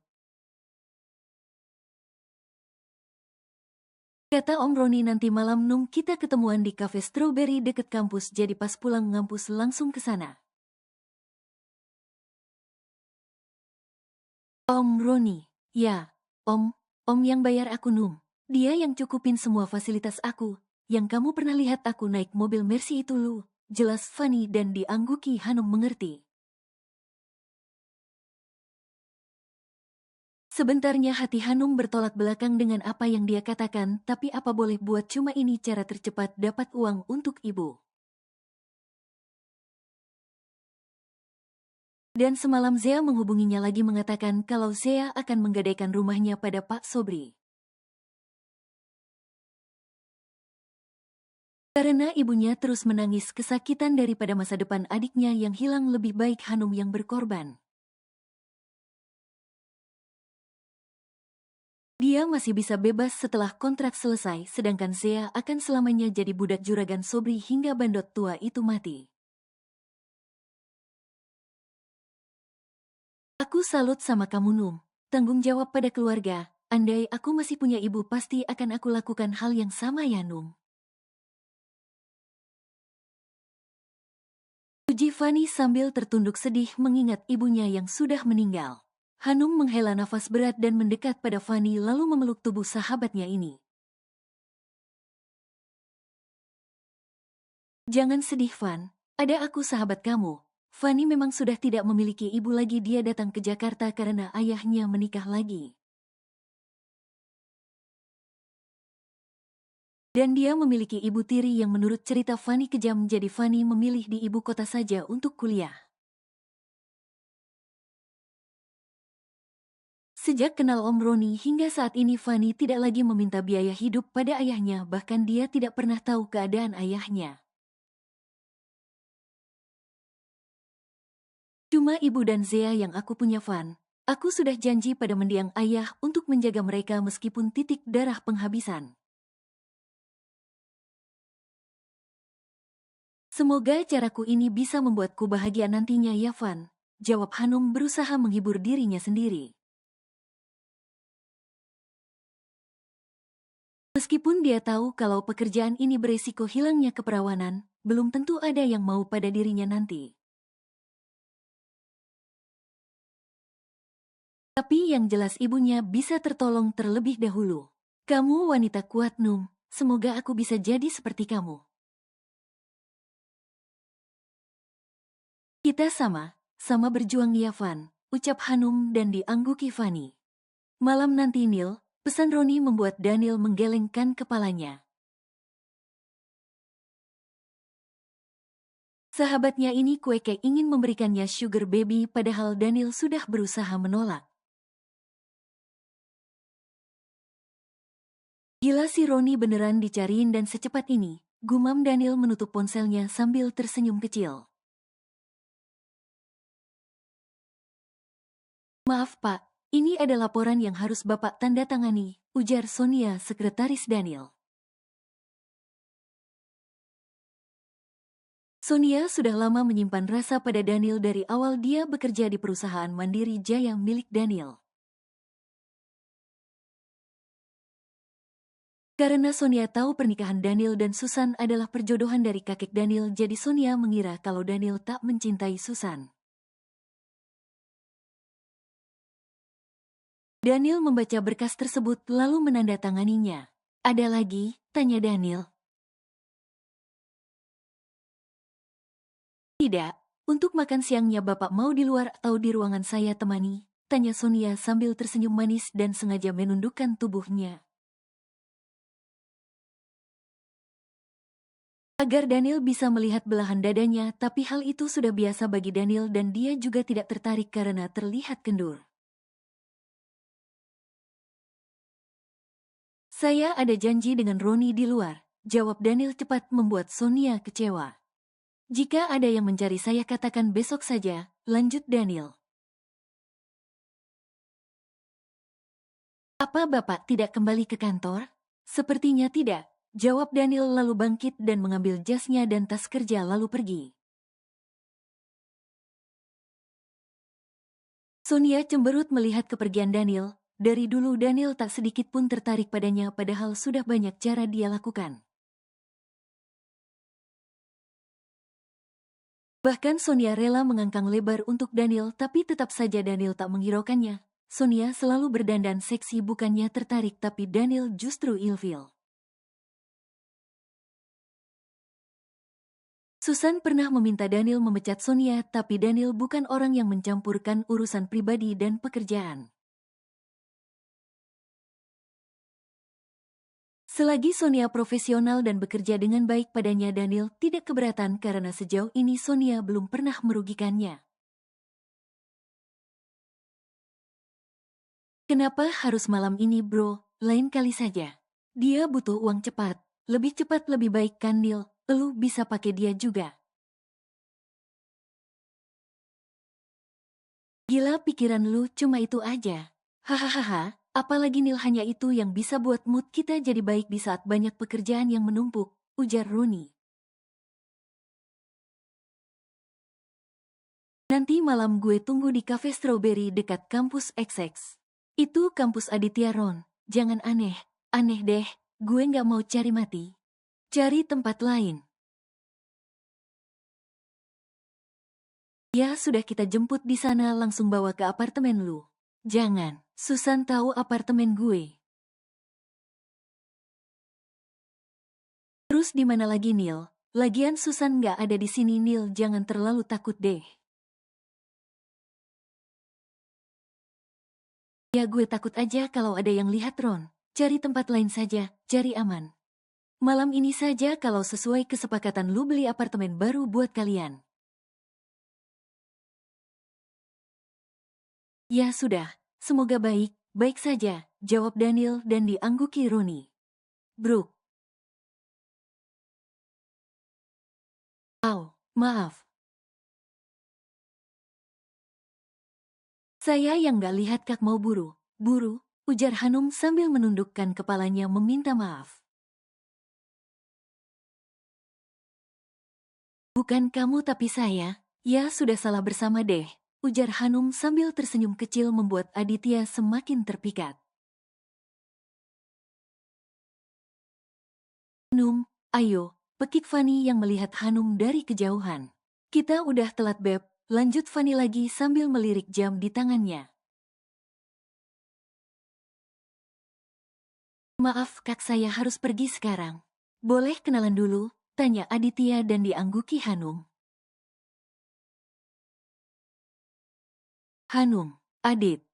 Kata Om Roni nanti malam Num kita ketemuan di cafe Strawberry deket kampus jadi pas pulang ngampus langsung ke sana. Om Roni, ya, Om yang bayar aku Num. Dia yang cukupin semua fasilitas aku. Yang kamu pernah lihat aku naik mobil Mercy itu lu. Jelas Fanny dan diangguki Hanum mengerti. Sebentarnya hati Hanum bertolak belakang dengan apa yang dia katakan, tapi apa boleh buat cuma ini cara tercepat dapat uang untuk ibu. Dan semalam Zea menghubunginya lagi mengatakan kalau Zea akan menggadaikan rumahnya pada Pak Sobri. Karena ibunya terus menangis kesakitan daripada masa depan adiknya yang hilang lebih baik Hanum yang berkorban. Dia masih bisa bebas setelah kontrak selesai, sedangkan Zea akan selamanya jadi budak juragan Sobri hingga bandot tua itu mati. Aku salut sama kamu Num, tanggung jawab pada keluarga, andai aku masih punya ibu pasti akan aku lakukan hal yang sama ya Num. Uji Fanny sambil tertunduk sedih mengingat ibunya yang sudah meninggal. Hanum menghela nafas berat dan mendekat pada Fanny lalu memeluk tubuh sahabatnya ini. Jangan sedih Van, ada aku sahabat kamu. Fanny memang sudah tidak memiliki ibu lagi, dia datang ke Jakarta karena ayahnya menikah lagi. Dan dia memiliki ibu tiri yang menurut cerita Fanny kejam, jadi Fanny memilih di ibu kota saja untuk kuliah. Sejak kenal Om Roni hingga saat ini Fanny tidak lagi meminta biaya hidup pada ayahnya, bahkan dia tidak pernah tahu keadaan ayahnya. Cuma ibu dan Zea yang aku punya Van. Aku sudah janji pada mendiang ayah untuk menjaga mereka meskipun titik darah penghabisan. Semoga caraku ini bisa membuatku bahagia nantinya ya Van. Jawab Hanum berusaha menghibur dirinya sendiri. Meskipun dia tahu kalau pekerjaan ini beresiko hilangnya keperawanan, belum tentu ada yang mau pada dirinya nanti. Tapi yang jelas ibunya bisa tertolong terlebih dahulu. Kamu wanita kuat Num, semoga aku bisa jadi seperti kamu. Kita sama berjuang ya Van, ucap Hanum dan diangguki Fanny. Malam nanti Nil, pesan Roni membuat Daniel menggelengkan kepalanya. Sahabatnya ini kuekek ingin memberikannya sugar baby padahal Daniel sudah berusaha menolak. Gila si Roni beneran dicariin dan secepat ini, gumam Daniel menutup ponselnya sambil tersenyum kecil. Maaf Pak, ini ada laporan yang harus Bapak tanda tangani, ujar Sonia sekretaris Daniel. Sonia sudah lama menyimpan rasa pada Daniel dari awal dia bekerja di perusahaan Mandiri Jaya milik Daniel. Karena Sonia tahu pernikahan Daniel dan Susan adalah perjodohan dari kakek Daniel, jadi Sonia mengira kalau Daniel tak mencintai Susan. Daniel membaca berkas tersebut lalu menandatanganinya. Ada lagi? Tanya Daniel. Tidak, untuk makan siangnya Bapak mau di luar atau di ruangan saya temani? Tanya Sonia sambil tersenyum manis dan sengaja menundukkan tubuhnya. Agar Daniel bisa melihat belahan dadanya, tapi hal itu sudah biasa bagi Daniel dan dia juga tidak tertarik karena terlihat kendur. Saya ada janji dengan Roni di luar, jawab Daniel cepat membuat Sonia kecewa. Jika ada yang mencari saya katakan besok saja, lanjut Daniel. Apa Bapak tidak kembali ke kantor? Sepertinya tidak, jawab Daniel lalu bangkit dan mengambil jasnya dan tas kerja lalu pergi. Sonia cemberut melihat kepergian Daniel, dari dulu Daniel tak sedikit pun tertarik padanya padahal sudah banyak cara dia lakukan. Bahkan Sonia rela mengangkang lebar untuk Daniel tapi tetap saja Daniel tak menghiraukannya. Sonia selalu berdandan seksi bukannya tertarik tapi Daniel justru ilfil. Susan pernah meminta Daniel memecat Sonia, tapi Daniel bukan orang yang mencampurkan urusan pribadi dan pekerjaan. Selagi Sonia profesional dan bekerja dengan baik padanya, Daniel tidak keberatan karena sejauh ini Sonia belum pernah merugikannya. Kenapa harus malam ini, bro? Lain kali saja. Dia butuh uang cepat. Lebih cepat lebih baik kan, Neil? Lu bisa pakai dia juga. Gila, pikiran lu cuma itu aja. Hahaha, apalagi Neil hanya itu yang bisa buat mood kita jadi baik di saat banyak pekerjaan yang menumpuk, ujar Rooney. Nanti malam gue tunggu di Cafe Strawberry dekat kampus XX. Itu kampus Aditya, Ron. Jangan aneh, aneh deh, gue nggak mau cari mati. Cari tempat lain. Ya sudah, kita jemput di sana, langsung bawa ke apartemen lu. Jangan, Susan tahu apartemen gue. Terus di mana lagi, Neil? Lagian Susan nggak ada di sini, Neil, jangan terlalu takut deh. Ya gue takut aja kalau ada yang lihat, Ron. Cari tempat lain saja, cari aman. Malam ini saja kalau sesuai kesepakatan lu beli apartemen baru buat kalian. Ya sudah, semoga baik, baik saja, jawab Daniel dan diangguki Rooney. Brooke. Maaf. Saya yang gak lihat Kak mau buru, ujar Hanum sambil menundukkan kepalanya meminta maaf. Bukan kamu tapi saya, ya sudah salah bersama deh, ujar Hanum sambil tersenyum kecil membuat Aditya semakin terpikat. Hanum, ayo, pekik Fanny yang melihat Hanum dari kejauhan. Kita udah telat, Beb, lanjut Fanny lagi sambil melirik jam di tangannya. Maaf Kak, saya harus pergi sekarang. Boleh kenalan dulu? Tanya Aditya dan diangguki Hanum. Hanum, Adit.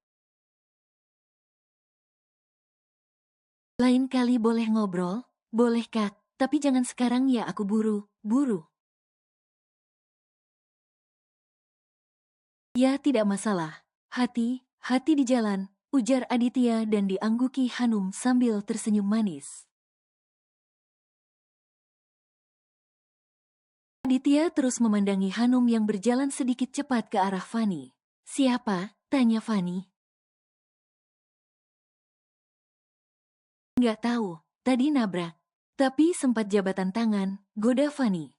Lain kali boleh ngobrol? Boleh Kak, tapi jangan sekarang ya, aku buru. Ya tidak masalah. Hati di jalan, ujar Aditya dan diangguki Hanum sambil tersenyum manis. Aditya terus memandangi Hanum yang berjalan sedikit cepat ke arah Fanny. Siapa? Tanya Fanny. Nggak tahu, tadi nabrak. Tapi sempat jabatan tangan, goda Fanny.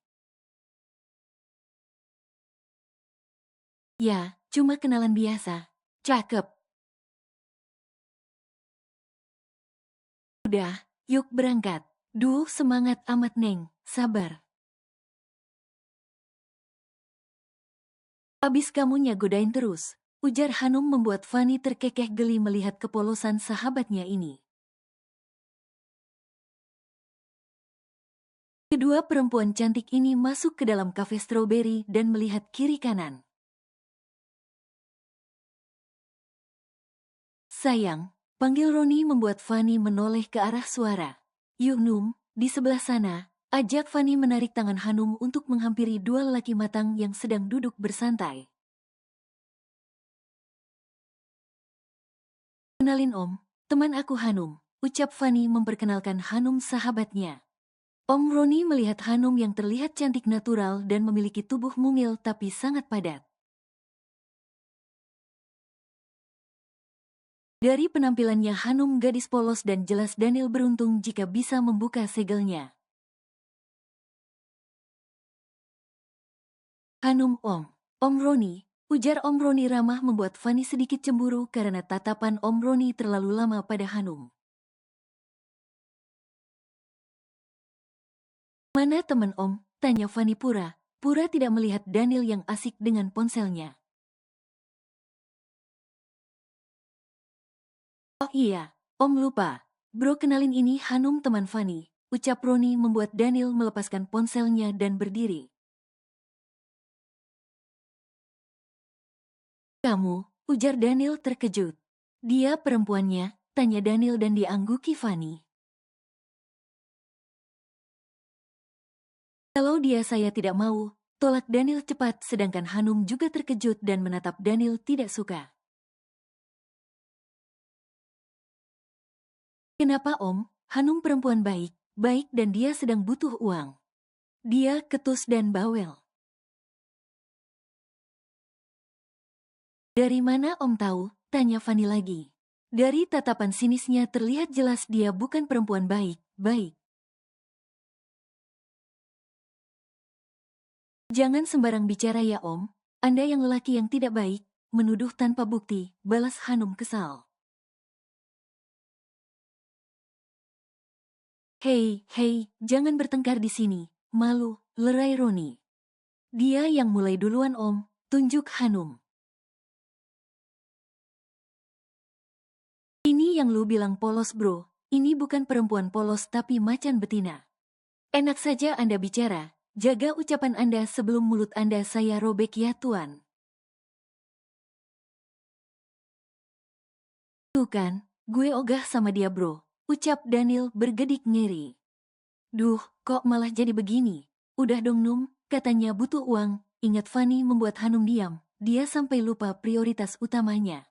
Ya, cuma kenalan biasa. Cakep. Udah, yuk berangkat. Duh, semangat amat Neng, sabar. Abis kamu godain terus, ujar Hanum membuat Fanny terkekeh geli melihat kepolosan sahabatnya ini. Kedua perempuan cantik ini masuk ke dalam kafe Strawberry dan melihat kiri kanan. Sayang, panggil Rooney membuat Fanny menoleh ke arah suara. Yuk Num, di sebelah sana, ajak Fanny menarik tangan Hanum untuk menghampiri dua lelaki matang yang sedang duduk bersantai. Kenalin Om, teman aku Hanum, ucap Fanny memperkenalkan Hanum sahabatnya. Om Rooney melihat Hanum yang terlihat cantik natural dan memiliki tubuh mungil tapi sangat padat. Dari penampilannya Hanum gadis polos dan jelas Daniel beruntung jika bisa membuka segelnya. Hanum Om Rooney, Ujar Om Roni ramah membuat Fanny sedikit cemburu karena tatapan Om Roni terlalu lama pada Hanum. Mana teman Om? Tanya Fanny pura. Pura tidak melihat Daniel yang asik dengan ponselnya. Oh iya, Om lupa. Bro kenalin ini Hanum teman Fanny. Ucap Roni membuat Daniel melepaskan ponselnya dan berdiri. Kamu, ujar Daniel terkejut. Dia perempuannya, tanya Daniel dan diangguki Fanny. Kalau dia saya tidak mau, tolak Daniel cepat sedangkan Hanum juga terkejut dan menatap Daniel tidak suka. Kenapa Om? Hanum perempuan baik dan dia sedang butuh uang. Dia ketus dan bawel. Dari mana Om tahu? Tanya Fanny lagi. Dari tatapan sinisnya terlihat jelas dia bukan perempuan baik. Jangan sembarang bicara ya Om. Anda yang lelaki yang tidak baik, menuduh tanpa bukti, balas Hanum kesal. Hei, jangan bertengkar di sini. Malu, lerai Roni. Dia yang mulai duluan Om, tunjuk Hanum. Ini yang lu bilang polos bro, ini bukan perempuan polos tapi macan betina. Enak saja Anda bicara, jaga ucapan Anda sebelum mulut Anda saya robek ya Tuan. Tuh kan, gue ogah sama dia bro, ucap Daniel bergedik ngeri. Duh, kok malah jadi begini? Udah dong Num, katanya butuh uang, ingat Fanny membuat Hanum diam, dia sampai lupa prioritas utamanya.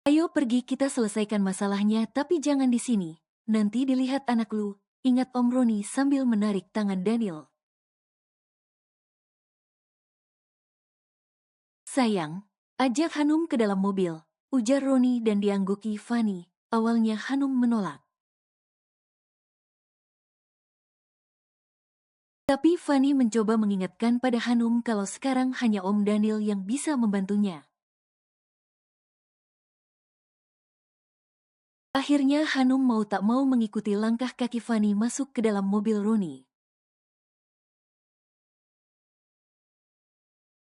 Ayo pergi kita selesaikan masalahnya tapi jangan di sini. Nanti dilihat anak lu. Ingat Om Roni sambil menarik tangan Daniel. Sayang, ajak Hanum ke dalam mobil. Ujar Roni dan diangguki Fanny. Awalnya Hanum menolak. Tapi Fanny mencoba mengingatkan pada Hanum kalau sekarang hanya Om Daniel yang bisa membantunya. Akhirnya Hanum mau tak mau mengikuti langkah kaki Fanny masuk ke dalam mobil Roni.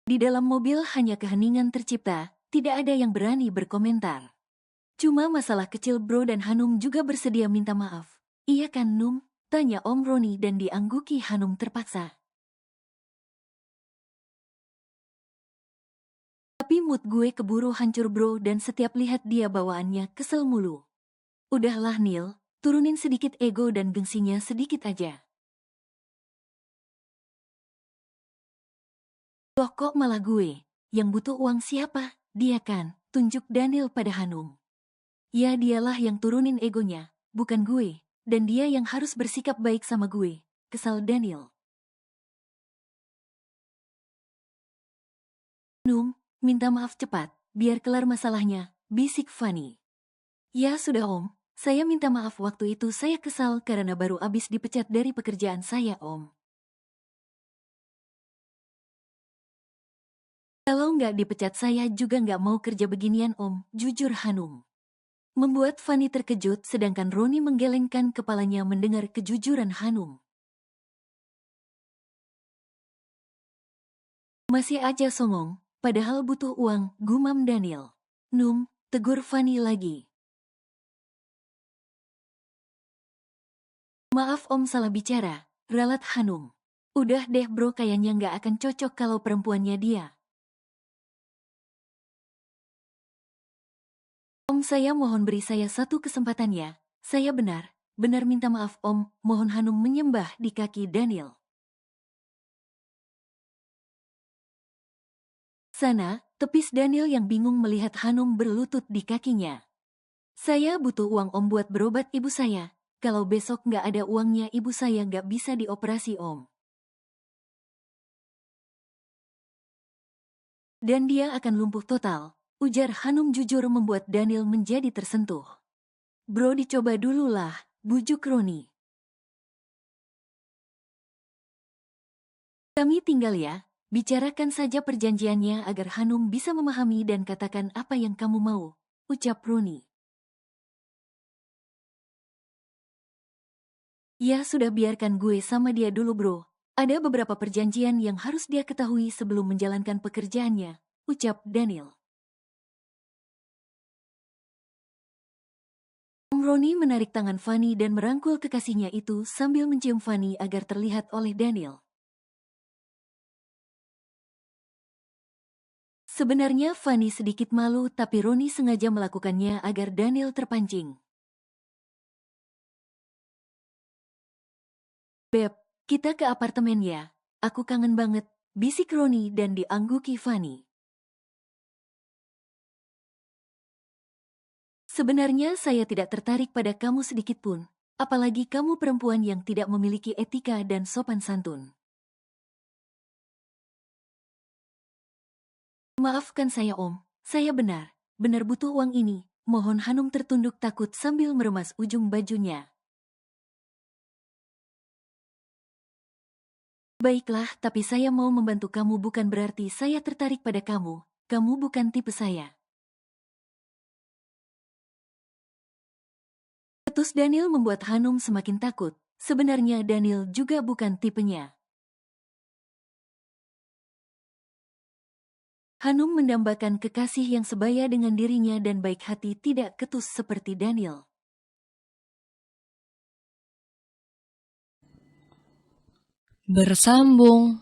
Di dalam mobil hanya keheningan tercipta, tidak ada yang berani berkomentar. Cuma masalah kecil bro dan Hanum juga bersedia minta maaf. Iya kan Num? Tanya Om Roni dan diangguki Hanum terpaksa. Tapi mood gue keburu hancur bro dan setiap lihat dia bawaannya kesel mulu. Udahlah Neil, turunin sedikit ego dan gengsinya sedikit aja. Loh kok malah gue? Yang butuh uang siapa? Dia kan, tunjuk Daniel pada Hanum. Ya dialah yang turunin egonya, bukan gue. Dan dia yang harus bersikap baik sama gue. Kesal Daniel. Num, minta maaf cepat, biar kelar masalahnya, bisik Fanny. Ya sudah Om, saya minta maaf waktu itu saya kesal karena baru abis dipecat dari pekerjaan saya Om. Kalau nggak dipecat saya juga nggak mau kerja beginian Om, jujur Hanum. Membuat Fanny terkejut sedangkan Roni menggelengkan kepalanya mendengar kejujuran Hanum. Masih aja songong, padahal butuh uang, gumam Daniel. Num, tegur Fanny lagi. Maaf Om salah bicara, ralat Hanum. Udah deh bro kayaknya nggak akan cocok kalau perempuannya dia. Om saya mohon beri saya satu kesempatan ya. Saya benar minta maaf Om, mohon Hanum menyembah di kaki Daniel. Sana, tepis Daniel yang bingung melihat Hanum berlutut di kakinya. Saya butuh uang Om buat berobat ibu saya. Kalau besok nggak ada uangnya ibu saya nggak bisa dioperasi Om. Dan dia akan lumpuh total, ujar Hanum jujur membuat Daniel menjadi tersentuh. Bro dicoba dulu lah, bujuk Roni. Kami tinggal ya. Bicarakan saja perjanjiannya agar Hanum bisa memahami dan katakan apa yang kamu mau, ucap Roni. Ya sudah, biarkan gue sama dia dulu bro. Ada beberapa perjanjian yang harus dia ketahui sebelum menjalankan pekerjaannya, ucap Daniel. Om Roni menarik tangan Fanny dan merangkul kekasihnya itu sambil mencium Fanny agar terlihat oleh Daniel. Sebenarnya Fanny sedikit malu, tapi Roni sengaja melakukannya agar Daniel terpancing. Beb, kita ke apartemen ya. Aku kangen banget, bisik Roni dan diangguki Fanny. Sebenarnya saya tidak tertarik pada kamu sedikit pun, apalagi kamu perempuan yang tidak memiliki etika dan sopan santun. Maafkan saya Om, saya benar butuh uang ini. Mohon. Hanum tertunduk takut sambil meremas ujung bajunya. Baiklah, tapi saya mau membantu kamu, bukan berarti saya tertarik pada kamu. Kamu bukan tipe saya. Ketus Daniel membuat Hanum semakin takut. Sebenarnya Daniel juga bukan tipenya. Hanum mendambakan kekasih yang sebaya dengan dirinya dan baik hati, tidak ketus seperti Daniel. Bersambung.